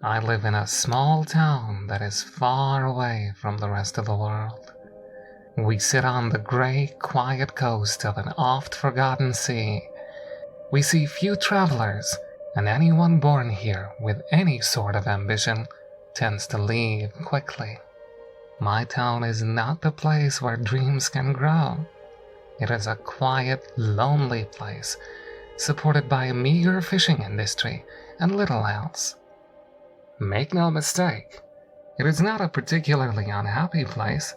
I live in a small town that is far away from the rest of the world. We sit on the gray, quiet coast of an oft-forgotten sea. We see few travelers, and anyone born here with any sort of ambition tends to leave quickly. My town is not the place where dreams can grow. It is a quiet, lonely place, supported by a meager fishing industry and little else. Make no mistake, it is not a particularly unhappy place.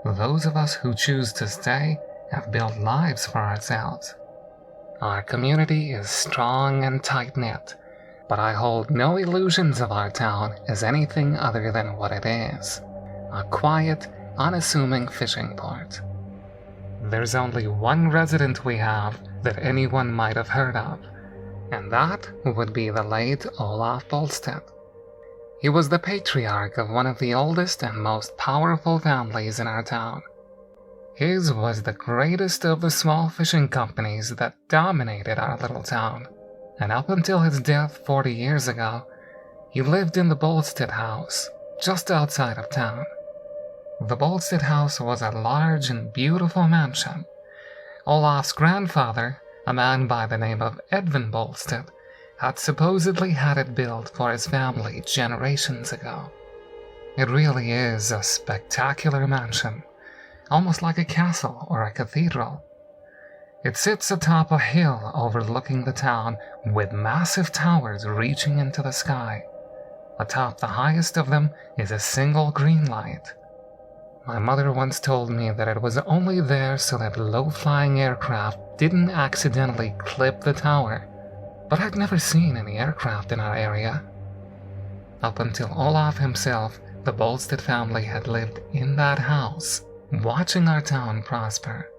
Those of us who choose to stay have built lives for ourselves. Our community is strong and tight-knit, but I hold no illusions of our town as anything other than what it is: a quiet, unassuming fishing port. There's only one resident we have that anyone might have heard of, and that would be the late Olaf Bolstad. He was the patriarch of one of the oldest and most powerful families in our town. His was the greatest of the small fishing companies that dominated our little town, and up until his death 40 years ago, he lived in the Bolstad house, just outside of town. The Bolstad house was a large and beautiful mansion. Olaf's grandfather, a man by the name of Edvin Bolstad, had supposedly had it built for his family generations ago. It really is a spectacular mansion, almost like a castle or a cathedral. It sits atop a hill overlooking the town with massive towers reaching into the sky. Atop the highest of them is a single green light. My mother once told me that it was only there so that low-flying aircraft didn't accidentally clip the tower, but I'd never seen any aircraft in our area. Up until Olaf himself, the Bolstad family had lived in that house, watching our town prosper.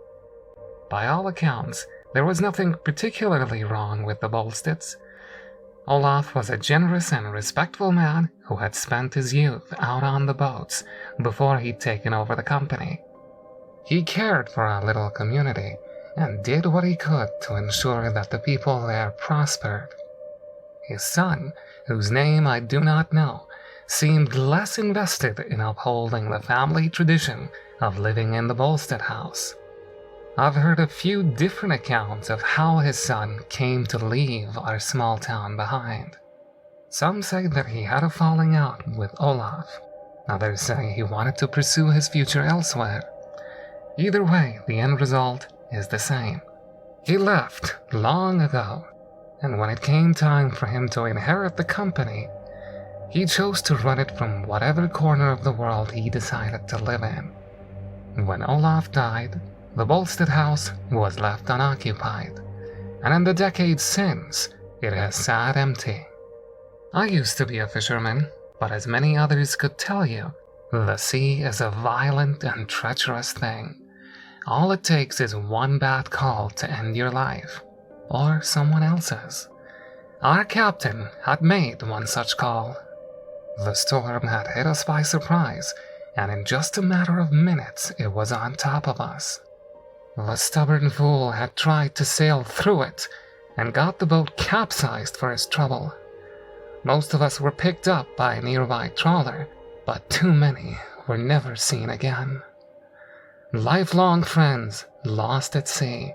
By all accounts, there was nothing particularly wrong with the Bolstads. Olaf was a generous and respectful man who had spent his youth out on the boats before he'd taken over the company. He cared for our little community and did what he could to ensure that the people there prospered. His son, whose name I do not know, seemed less invested in upholding the family tradition of living in the Bolstad house. I've heard a few different accounts of how his son came to leave our small town behind. Some say that he had a falling out with Olaf. Others say he wanted to pursue his future elsewhere. Either way, the end result is the same. He left long ago, and when it came time for him to inherit the company, he chose to run it from whatever corner of the world he decided to live in. When Olaf died, the Bolstad house was left unoccupied, and in the decades since, it has sat empty. I used to be a fisherman, but as many others could tell you, the sea is a violent and treacherous thing. All it takes is one bad call to end your life, or someone else's. Our captain had made one such call. The storm had hit us by surprise, and in just a matter of minutes it was on top of us. The stubborn fool had tried to sail through it and got the boat capsized for his trouble. Most of us were picked up by a nearby trawler, but too many were never seen again. Lifelong friends lost at sea,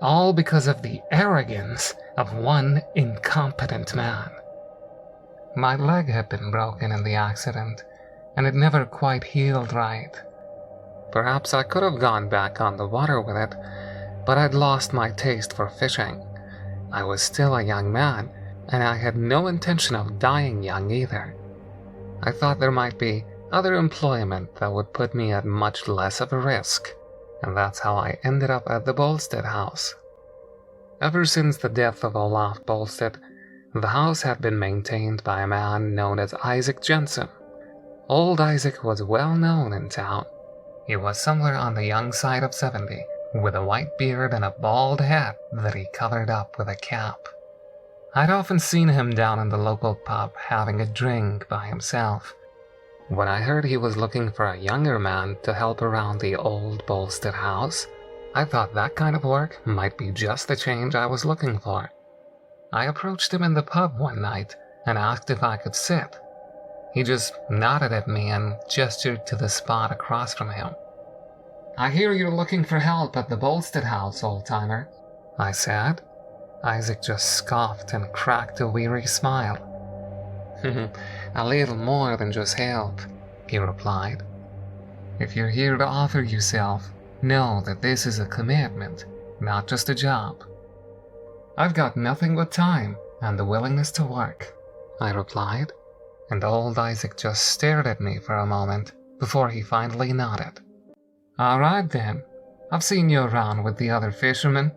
all because of the arrogance of one incompetent man. My leg had been broken in the accident, and it never quite healed right. Perhaps I could have gone back on the water with it, but I'd lost my taste for fishing. I was still a young man, and I had no intention of dying young either. I thought there might be other employment that would put me at much less of a risk, and that's how I ended up at the Bolstad house. Ever since the death of Olaf Bolstad, the house had been maintained by a man known as Isaac Jensen. Old Isaac was well known in town. He was somewhere on the young side of 70, with a white beard and a bald head that he covered up with a cap. I'd often seen him down in the local pub having a drink by himself. When I heard he was looking for a younger man to help around the old Bolstad house, I thought that kind of work might be just the change I was looking for. I approached him in the pub one night and asked if I could sit, He just nodded at me and gestured to the spot across from him. "I hear you're looking for help at the Bolstad house, old-timer," I said. Isaac just scoffed and cracked a weary smile. "A little more than just help," he replied. "If you're here to offer yourself, know that this is a commitment, not just a job." "I've got nothing but time and the willingness to work," I replied, and old Isaac just stared at me for a moment before he finally nodded. "All right then, I've seen you around with the other fishermen.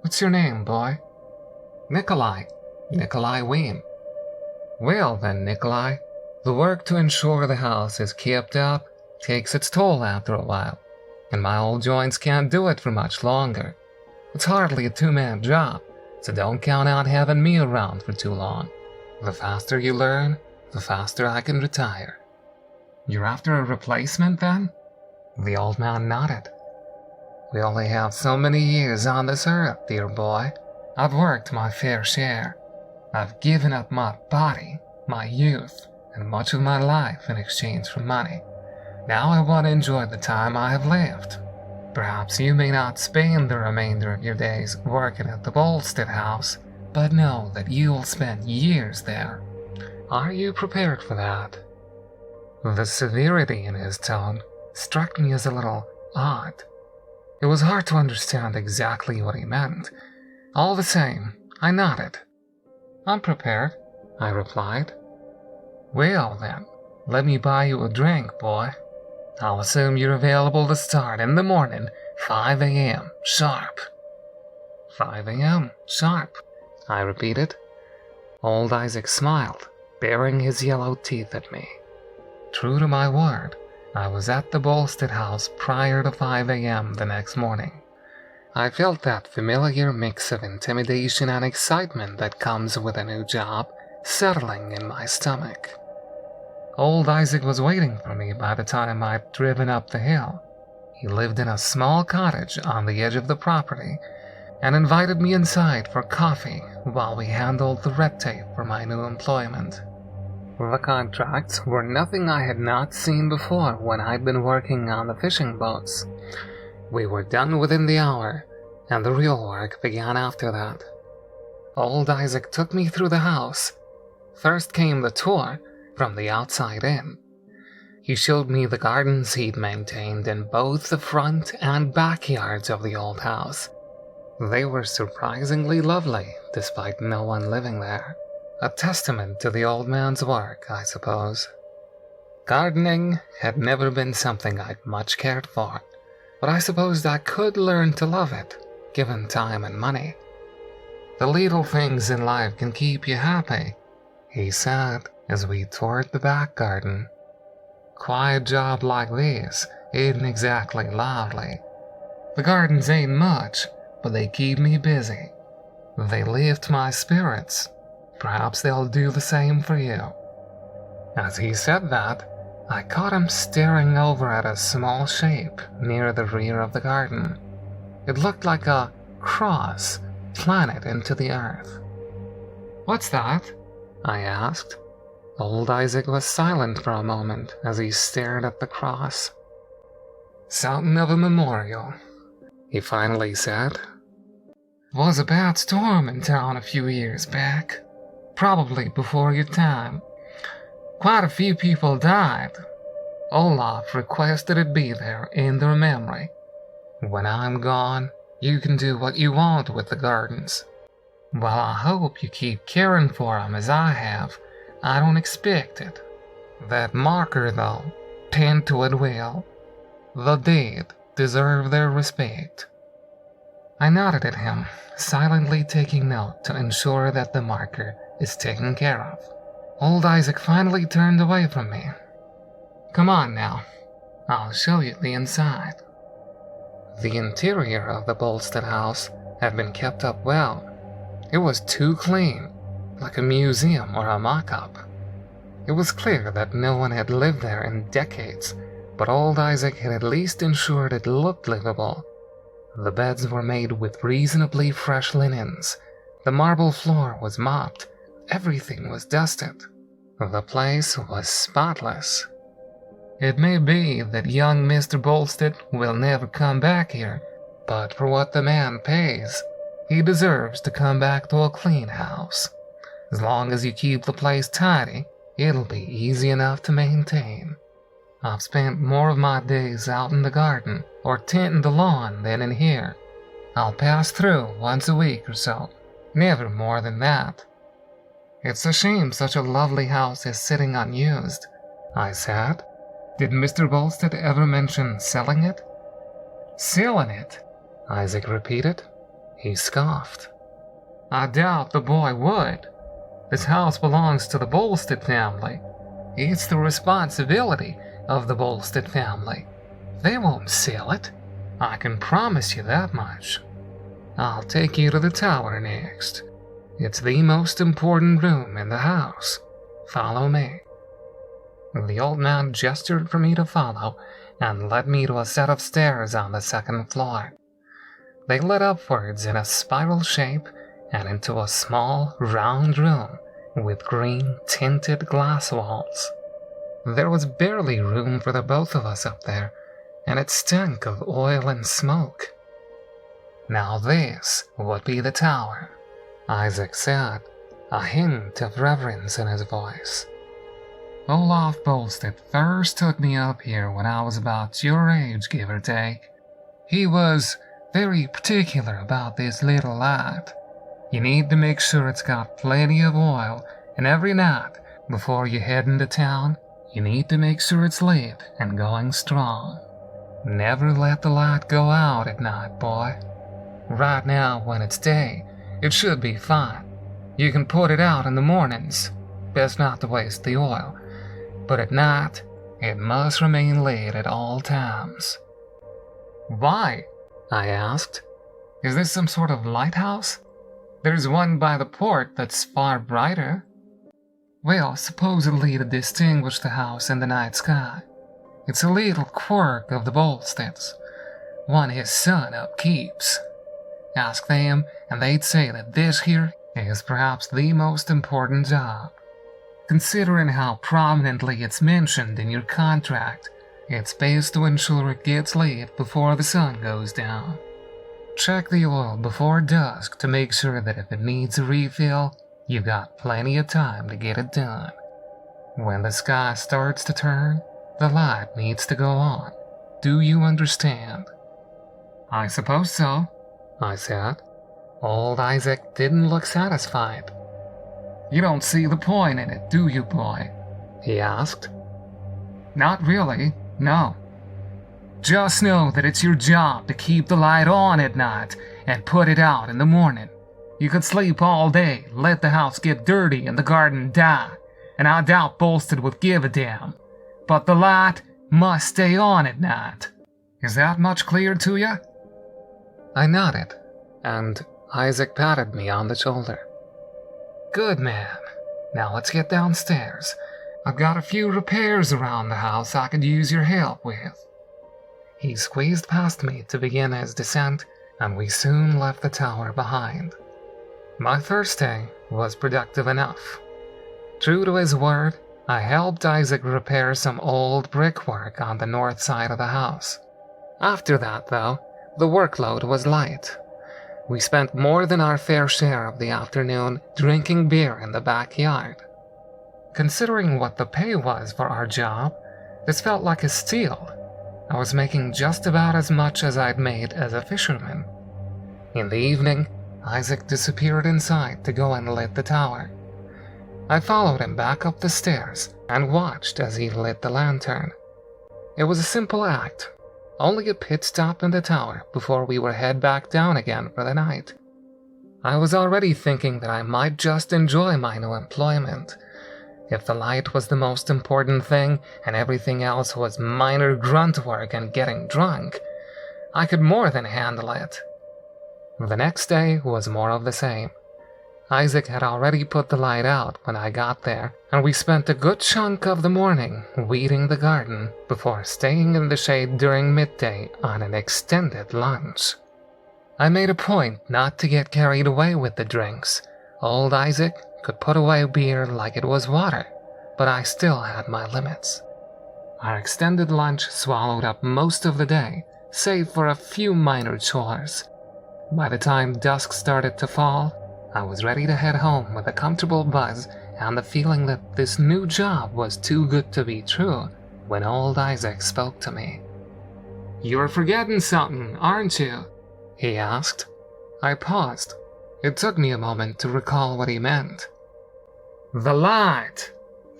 What's your name, boy?" Nikolai Wien." "Well then, Nikolai, the work to ensure the house is kept up takes its toll after a while, and my old joints can't do it for much longer. It's hardly a two-man job, so don't count on having me around for too long. The faster you learn, the faster I can retire." "You're after a replacement then?" The old man nodded. "We only have so many years on this earth, dear boy. I've worked my fair share. I've given up my body, my youth, and much of my life in exchange for money. Now I want to enjoy the time I have left. Perhaps you may not spend the remainder of your days working at the Bolstad house, but know that you'll spend years there. Are you prepared for that?" The severity in his tone struck me as a little odd. It was hard to understand exactly what he meant. All the same, I nodded. "I'm prepared," I replied. "Well then, let me buy you a drink, boy. I'll assume you're available to start in the morning, 5 a.m. sharp." 5 a.m. sharp, I repeated. Old Isaac smiled, baring his yellow teeth at me. True to my word, I was at the Bolstad house prior to 5 a.m. the next morning. I felt that familiar mix of intimidation and excitement that comes with a new job settling in my stomach. Old Isaac was waiting for me by the time I'd driven up the hill. He lived in a small cottage on the edge of the property and invited me inside for coffee while we handled the red tape for my new employment. The contracts were nothing I had not seen before when I'd been working on the fishing boats. We were done within the hour, and the real work began after that. Old Isaac took me through the house. First came the tour from the outside in. He showed me the gardens he'd maintained in both the front and backyards of the old house. They were surprisingly lovely, despite no one living there. A testament to the old man's work, I suppose. Gardening had never been something I'd much cared for, but I supposed I could learn to love it, given time and money. "The little things in life can keep you happy," he said as we toured the back garden. "Quiet job like this isn't exactly lively. The gardens ain't much, but they keep me busy. They lift my spirits. Perhaps they'll do the same for you." As he said that, I caught him staring over at a small shape near the rear of the garden. It looked like a cross planted into the earth. "What's that?" I asked. Old Isaac was silent for a moment as he stared at the cross. "Something of a memorial," he finally said. "Was a bad storm in town a few years back. Probably before your time. Quite a few people died. Olaf requested it be there in their memory. When I'm gone, you can do what you want with the gardens. While I hope you keep caring for them as I have, I don't expect it. That marker, though, tend to it well. The dead deserve their respect." I nodded at him, silently taking note to ensure that the marker is taken care of. Old Isaac finally turned away from me. "Come on now, I'll show you the inside." The interior of the Bolstad house had been kept up well. It was too clean, like a museum or a mock-up. It was clear that no one had lived there in decades, but old Isaac had at least ensured it looked livable. The beds were made with reasonably fresh linens. The marble floor was mopped. Everything was dusted. The place was spotless. It may be that young Mr. Bolstad will never come back here, but for what the man pays, he deserves to come back to a clean house. As long as you keep the place tidy, it'll be easy enough to maintain. I've spent more of my days out in the garden or tending the lawn than in here. I'll pass through once a week or so, never more than that. It's a shame such a lovely house is sitting unused, I said. Did Mr. Bolstad ever mention selling it? Selling it? Isaac repeated. He scoffed. I doubt the boy would. This house belongs to the Bolstad family. It's the responsibility of the Bolstad family. They won't sell it. I can promise you that much. I'll take you to the tower next. It's the most important room in the house. Follow me. The old man gestured for me to follow and led me to a set of stairs on the second floor. They led upwards in a spiral shape and into a small, round room with green-tinted glass walls. There was barely room for the both of us up there, and it stank of oil and smoke. Now this would be the tower, Isaac said, a hint of reverence in his voice. Olaf Bolstad first took me up here when I was about your age, give or take. He was very particular about this little light. You need to make sure it's got plenty of oil, and every night, before you head into town, you need to make sure it's lit and going strong. Never let the light go out at night, boy. Right now, when it's day, it should be fine. You can put it out in the mornings. Best not to waste the oil. But at night, it must remain lit at all times. Why? I asked. Is this some sort of lighthouse? There's one by the port that's far brighter. Well, supposedly to distinguish the house in the night sky. It's a little quirk of the Bolstads, one his son upkeeps. Ask them, and they'd say that this here is perhaps the most important job. Considering how prominently it's mentioned in your contract, it's best to ensure it gets lit before the sun goes down. Check the oil before dusk to make sure that if it needs a refill, you've got plenty of time to get it done. When the sky starts to turn, the light needs to go on. Do you understand? I suppose so, I said. Old Isaac didn't look satisfied. You don't see the point in it, do you, boy? He asked. Not really, no. Just know that it's your job to keep the light on at night and put it out in the morning. You could sleep all day, let the house get dirty and the garden die, and I doubt Bolstad would give a damn. But the light must stay on at night. Is that much clear to you? I nodded, and Isaac patted me on the shoulder. Good man. Now let's get downstairs. I've got a few repairs around the house I could use your help with. He squeezed past me to begin his descent, and we soon left the tower behind. My first day was productive enough. True to his word, I helped Isaac repair some old brickwork on the north side of the house. After that, though, the workload was light. We spent more than our fair share of the afternoon drinking beer in the backyard. Considering what the pay was for our job, this felt like a steal. I was making just about as much as I'd made as a fisherman. In the evening, Isaac disappeared inside to go and lit the tower. I followed him back up the stairs and watched as he lit the lantern. It was a simple act. Only a pit stop in the tower before we were head back down again for the night. I was already thinking that I might just enjoy my new employment. If the light was the most important thing and everything else was minor grunt work and getting drunk, I could more than handle it. The next day was more of the same. Isaac had already put the light out when I got there, and we spent a good chunk of the morning weeding the garden before staying in the shade during midday on an extended lunch. I made a point not to get carried away with the drinks. Old Isaac could put away beer like it was water, but I still had my limits. Our extended lunch swallowed up most of the day, save for a few minor chores. By the time dusk started to fall, I was ready to head home with a comfortable buzz and the feeling that this new job was too good to be true when old Isaac spoke to me. "You're forgetting something, aren't you?" he asked. I paused. It took me a moment to recall what he meant. "The light,"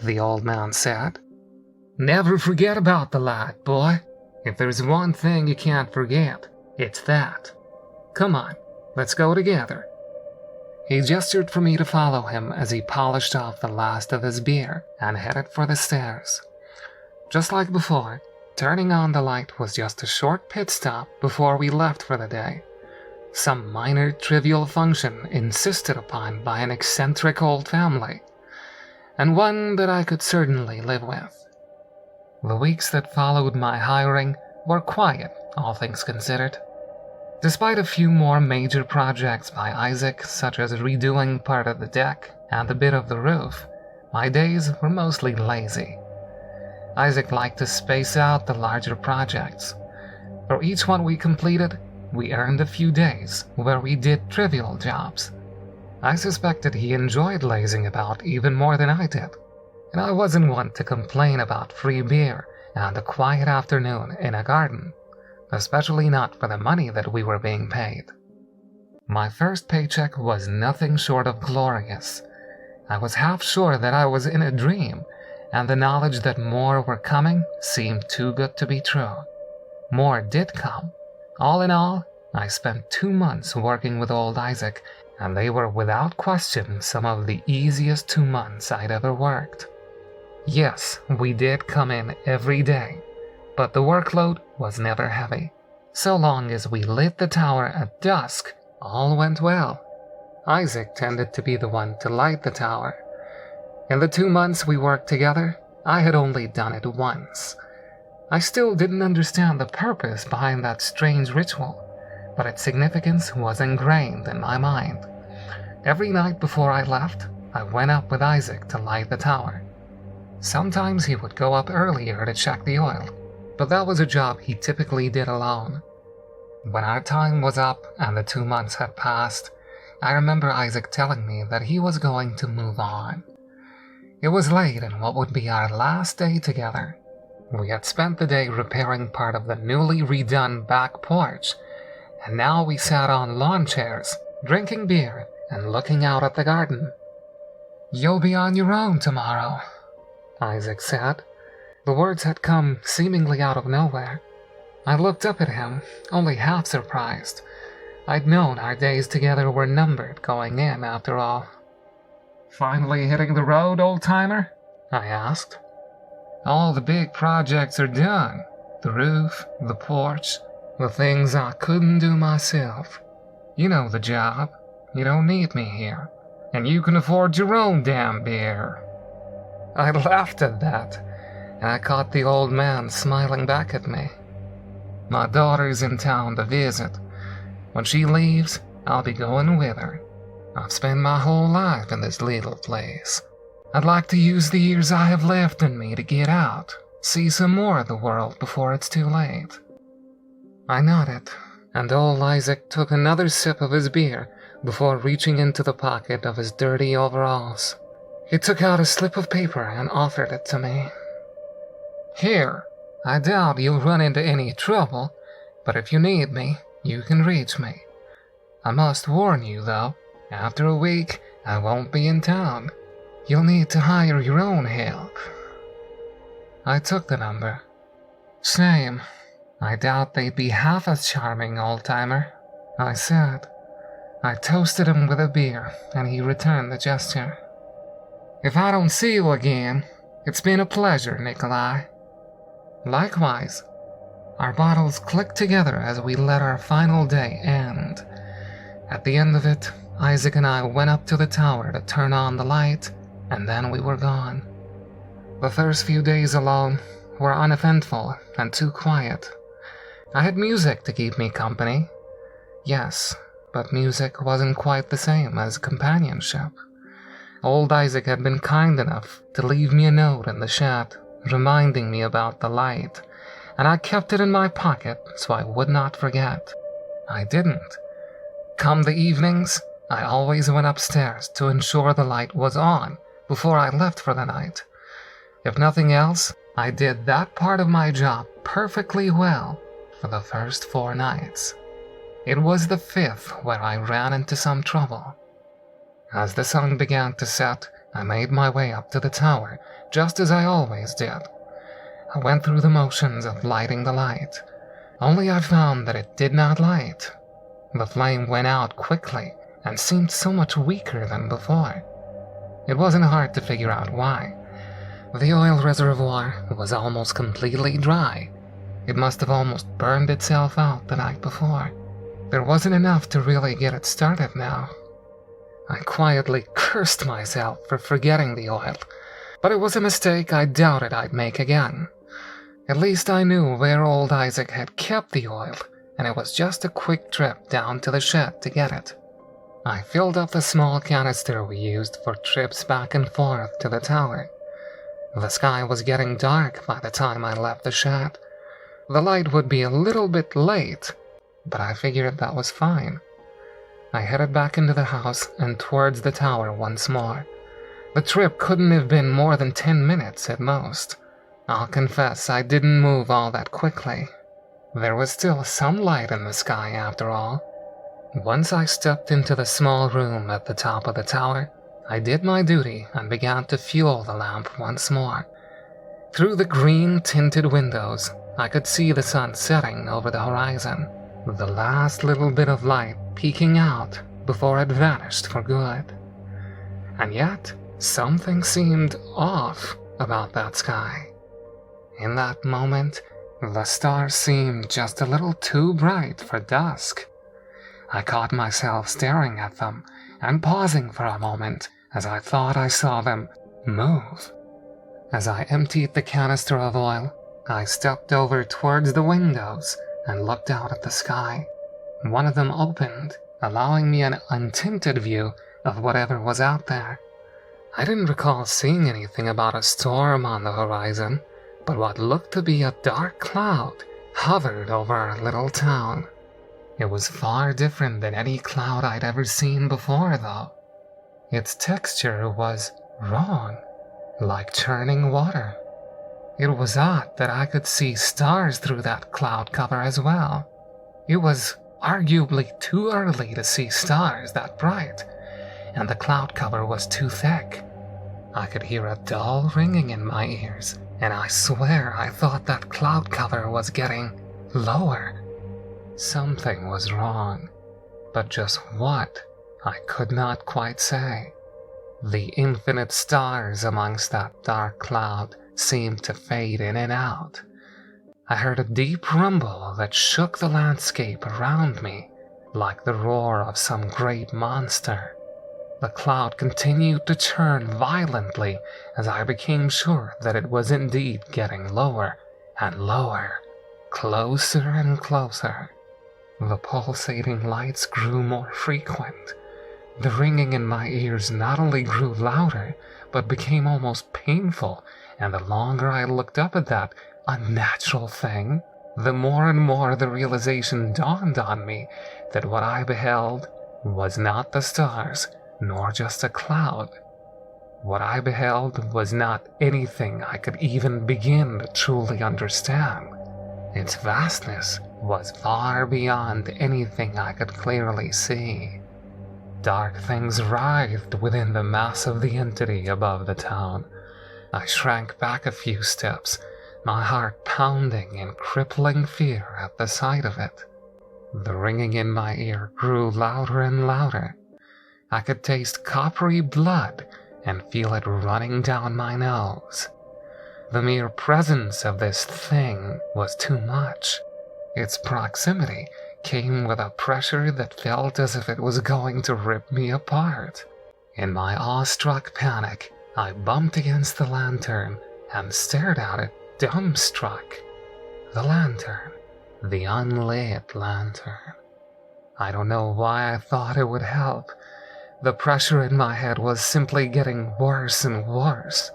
the old man said. "Never forget about the light, boy. If there's one thing you can't forget, it's that. Come on, let's go together." He gestured for me to follow him as he polished off the last of his beer and headed for the stairs. Just like before, turning on the light was just a short pit stop before we left for the day. Some minor trivial function insisted upon by an eccentric old family, and one that I could certainly live with. The weeks that followed my hiring were quiet, all things considered. Despite a few more major projects by Isaac, such as redoing part of the deck and a bit of the roof, my days were mostly lazy. Isaac liked to space out the larger projects. For each one we completed, we earned a few days where we did trivial jobs. I suspected he enjoyed lazing about even more than I did, and I wasn't one to complain about free beer and a quiet afternoon in a garden, especially not for the money that we were being paid. My first paycheck was nothing short of glorious. I was half sure that I was in a dream, and the knowledge that more were coming seemed too good to be true. More did come. All in all, I spent 2 months working with old Isaac, and they were without question some of the easiest 2 months I'd ever worked. Yes, we did come in every day, but the workload was never heavy. So long as we lit the tower at dusk, all went well. Isaac tended to be the one to light the tower. In the 2 months we worked together, I had only done it once. I still didn't understand the purpose behind that strange ritual, but its significance was ingrained in my mind. Every night before I left, I went up with Isaac to light the tower. Sometimes he would go up earlier to check the oil, but that was a job he typically did alone. When our time was up and the 2 months had passed, I remember Isaac telling me that he was going to move on. It was late in what would be our last day together. We had spent the day repairing part of the newly redone back porch, and now we sat on lawn chairs, drinking beer and looking out at the garden. "You'll be on your own tomorrow," Isaac said. The words had come seemingly out of nowhere. I looked up at him, only half surprised. I'd known our days together were numbered going in, after all. "Finally hitting the road, old-timer?" I asked. "All the big projects are done. The roof, the porch, the things I couldn't do myself. You know the job. You don't need me here. And you can afford your own damn beer." I laughed at that, and I caught the old man smiling back at me. "My daughter's in town to visit. When she leaves, I'll be going with her. I've spent my whole life in this little place. I'd like to use the years I have left in me to get out, see some more of the world before it's too late." I nodded, and old Isaac took another sip of his beer before reaching into the pocket of his dirty overalls. He took out a slip of paper and offered it to me. "Here, I doubt you'll run into any trouble, but if you need me, you can reach me. I must warn you, though, after a week, I won't be in town. You'll need to hire your own help." I took the number. "Same. I doubt they'd be half as charming, old-timer," I said. I toasted him with a beer, and he returned the gesture. "If I don't see you again, it's been a pleasure, Nikolai." Likewise. Our bottles clicked together as we let our final day end. At the end of it, Isaac and I went up to the tower to turn on the light, and then we were gone. The first few days alone were uneventful and too quiet. I had music to keep me company. Yes, but music wasn't quite the same as companionship. Old Isaac had been kind enough to leave me a note in the shed, reminding me about the light, and I kept it in my pocket so I would not forget. I didn't. Come the evenings, I always went upstairs to ensure the light was on before I left for the night. If nothing else, I did that part of my job perfectly well for the first 4 nights. It was the 5th where I ran into some trouble. As the sun began to set, I made my way up to the tower, just as I always did. I went through the motions of lighting the light, only I found that it did not light. The flame went out quickly and seemed so much weaker than before. It wasn't hard to figure out why. The oil reservoir was almost completely dry. It must have almost burned itself out the night before. There wasn't enough to really get it started now. I quietly cursed myself for forgetting the oil, but it was a mistake I doubted I'd make again. At least I knew where old Isaac had kept the oil, and it was just a quick trip down to the shed to get it. I filled up the small canister we used for trips back and forth to the tower. The sky was getting dark by the time I left the shed. The light would be a little bit late, but I figured that was fine. I headed back into the house and towards the tower once more. The trip couldn't have been more than 10 minutes at most. I'll confess I didn't move all that quickly. There was still some light in the sky after all. Once I stepped into the small room at the top of the tower, I did my duty and began to fuel the lamp once more. Through the green-tinted windows, I could see the sun setting over the horizon, the last little bit of light peeking out before it vanished for good. And yet, something seemed off about that sky. In that moment, the stars seemed just a little too bright for dusk. I caught myself staring at them and pausing for a moment as I thought I saw them move. As I emptied the canister of oil, I stepped over towards the windows and looked out at the sky. One of them opened, allowing me an untinted view of whatever was out there. I didn't recall seeing anything about a storm on the horizon, but what looked to be a dark cloud hovered over our little town. It was far different than any cloud I'd ever seen before, though. Its texture was wrong, like churning water. It was odd that I could see stars through that cloud cover as well. It was arguably too early to see stars that bright, and the cloud cover was too thick. I could hear a dull ringing in my ears, and I swear I thought that cloud cover was getting lower. Something was wrong, but just what, I could not quite say. The infinite stars amongst that dark cloud seemed to fade in and out. I heard a deep rumble that shook the landscape around me, like the roar of some great monster. The cloud continued to churn violently as I became sure that it was indeed getting lower and lower, closer and closer. The pulsating lights grew more frequent. The ringing in my ears not only grew louder, but became almost painful, and the longer I looked up at that unnatural thing, the more and more the realization dawned on me that what I beheld was not the stars, nor just a cloud. What I beheld was not anything I could even begin to truly understand. Its vastness was far beyond anything I could clearly see. Dark things writhed within the mass of the entity above the town. I shrank back a few steps, my heart pounding in crippling fear at the sight of it. The ringing in my ear grew louder and louder. I could taste coppery blood and feel it running down my nose. The mere presence of this thing was too much. Its proximity came with a pressure that felt as if it was going to rip me apart. In my awestruck panic, I bumped against the lantern and stared at it, dumbstruck. The lantern. The unlit lantern. I don't know why I thought it would help, The pressure in my head was simply getting worse and worse.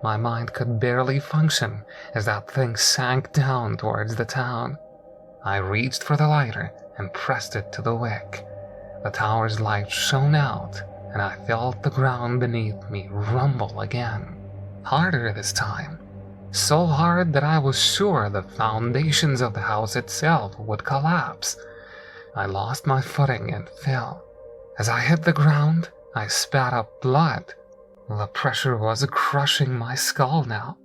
My mind could barely function as that thing sank down towards the town. I reached for the lighter and pressed it to the wick. The tower's light shone out, and I felt the ground beneath me rumble again. Harder this time. So hard that I was sure the foundations of the house itself would collapse. I lost my footing and fell. As I hit the ground, I spat up blood. The pressure was crushing my skull now.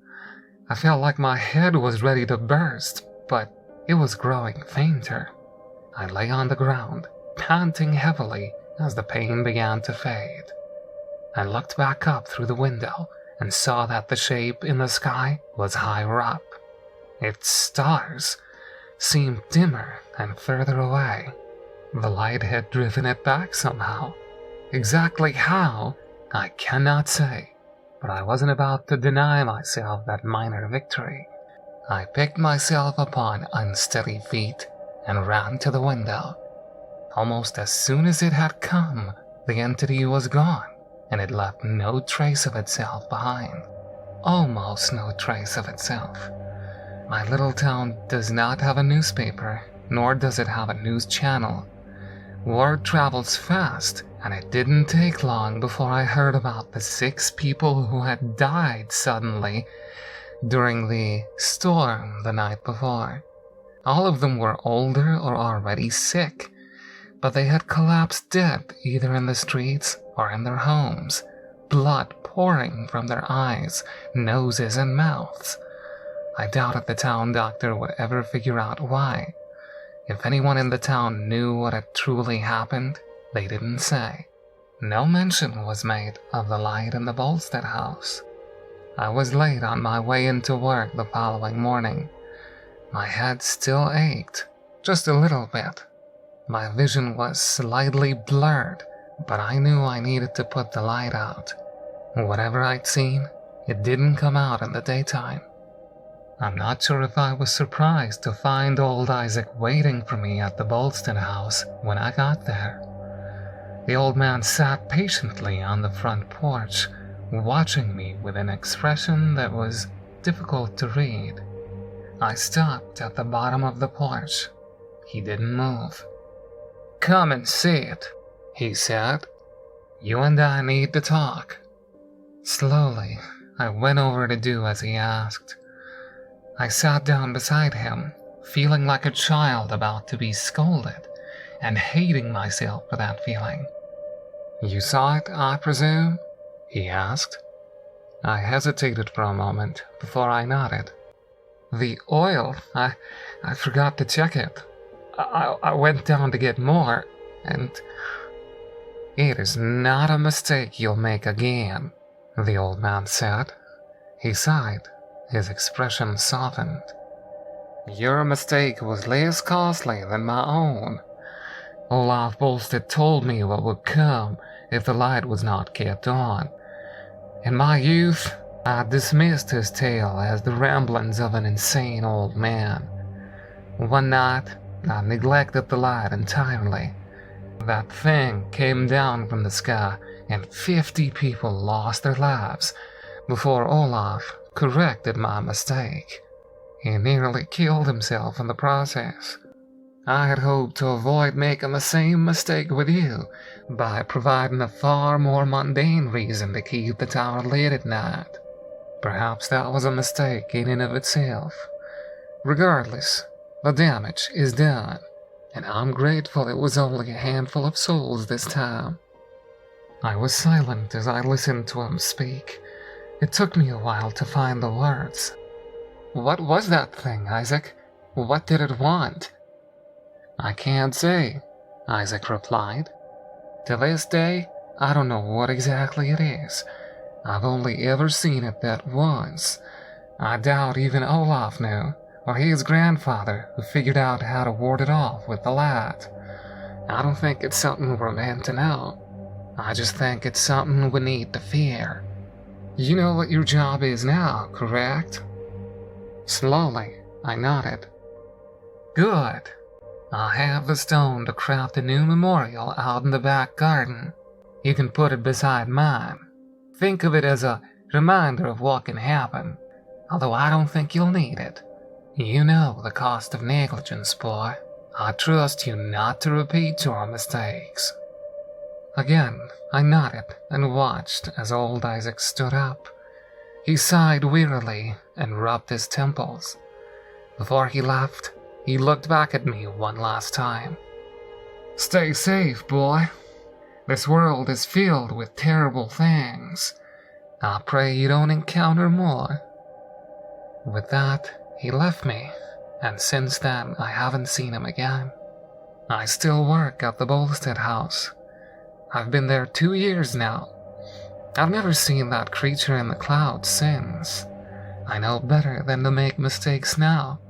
I felt like my head was ready to burst, but it was growing fainter. I lay on the ground, panting heavily as the pain began to fade. I looked back up through the window and saw that the shape in the sky was higher up. Its stars seemed dimmer and further away. The light had driven it back somehow. Exactly how, I cannot say, but I wasn't about to deny myself that minor victory. I picked myself up on unsteady feet and ran to the window. Almost as soon as it had come, the entity was gone, and it left no trace of itself behind. Almost no trace of itself. My little town does not have a newspaper, nor does it have a news channel. Word travels fast, and it didn't take long before I heard about the 6 people who had died suddenly during the storm the night before. All of them were older or already sick, but they had collapsed dead either in the streets or in their homes, blood pouring from their eyes, noses, and mouths. I doubted the town doctor would ever figure out why. If anyone in the town knew what had truly happened, they didn't say. No mention was made of the light in the Bolstad house. I was late on my way into work the following morning. My head still ached, just a little bit. My vision was slightly blurred, but I knew I needed to put the light out. Whatever I'd seen, it didn't come out in the daytime. I'm not sure if I was surprised to find old Isaac waiting for me at the Bolstad house when I got there. The old man sat patiently on the front porch, watching me with an expression that was difficult to read. I stopped at the bottom of the porch. He didn't move. "Come and see it," he said. "You and I need to talk." Slowly, I went over to do as he asked. I sat down beside him, feeling like a child about to be scolded, and hating myself for that feeling. "You saw it, I presume?" he asked. I hesitated for a moment before I nodded. "The oil, I forgot to check it. I went down to get more, and it is not a mistake you'll make again," the old man said. He sighed. His expression softened. "Your mistake was less costly than my own. Olaf Bolstad told me what would come if the light was not kept on. In my youth, I dismissed his tale as the ramblings of an insane old man. One night, I neglected the light entirely. That thing came down from the sky, and 50 people lost their lives before Olaf corrected my mistake. He nearly killed himself in the process. I had hoped to avoid making the same mistake with you by providing a far more mundane reason to keep the tower lit at night. Perhaps that was a mistake in and of itself. Regardless, the damage is done, and I'm grateful it was only a handful of souls this time." I was silent as I listened to him speak. It took me a while to find the words. "What was that thing, Isaac? What did it want?" "I can't say," Isaac replied. "To this day, I don't know what exactly it is. I've only ever seen it that once. I doubt even Olaf knew, or his grandfather who figured out how to ward it off with the light. I don't think it's something we're meant to know. I just think it's something we need to fear. You know what your job is now, correct?" Slowly, I nodded. "Good. I have the stone to craft a new memorial out in the back garden. You can put it beside mine. Think of it as a reminder of what can happen, although I don't think you'll need it. You know the cost of negligence, boy. I trust you not to repeat your mistakes." Again, I nodded and watched as old Isaac stood up. He sighed wearily and rubbed his temples. Before he left, he looked back at me one last time. "Stay safe, boy. This world is filled with terrible things. I pray you don't encounter more." With that, he left me, and since then I haven't seen him again. I still work at the Bolstad house. I've been there 2 years now. I've never seen that creature in the clouds since. I know better than to make mistakes now.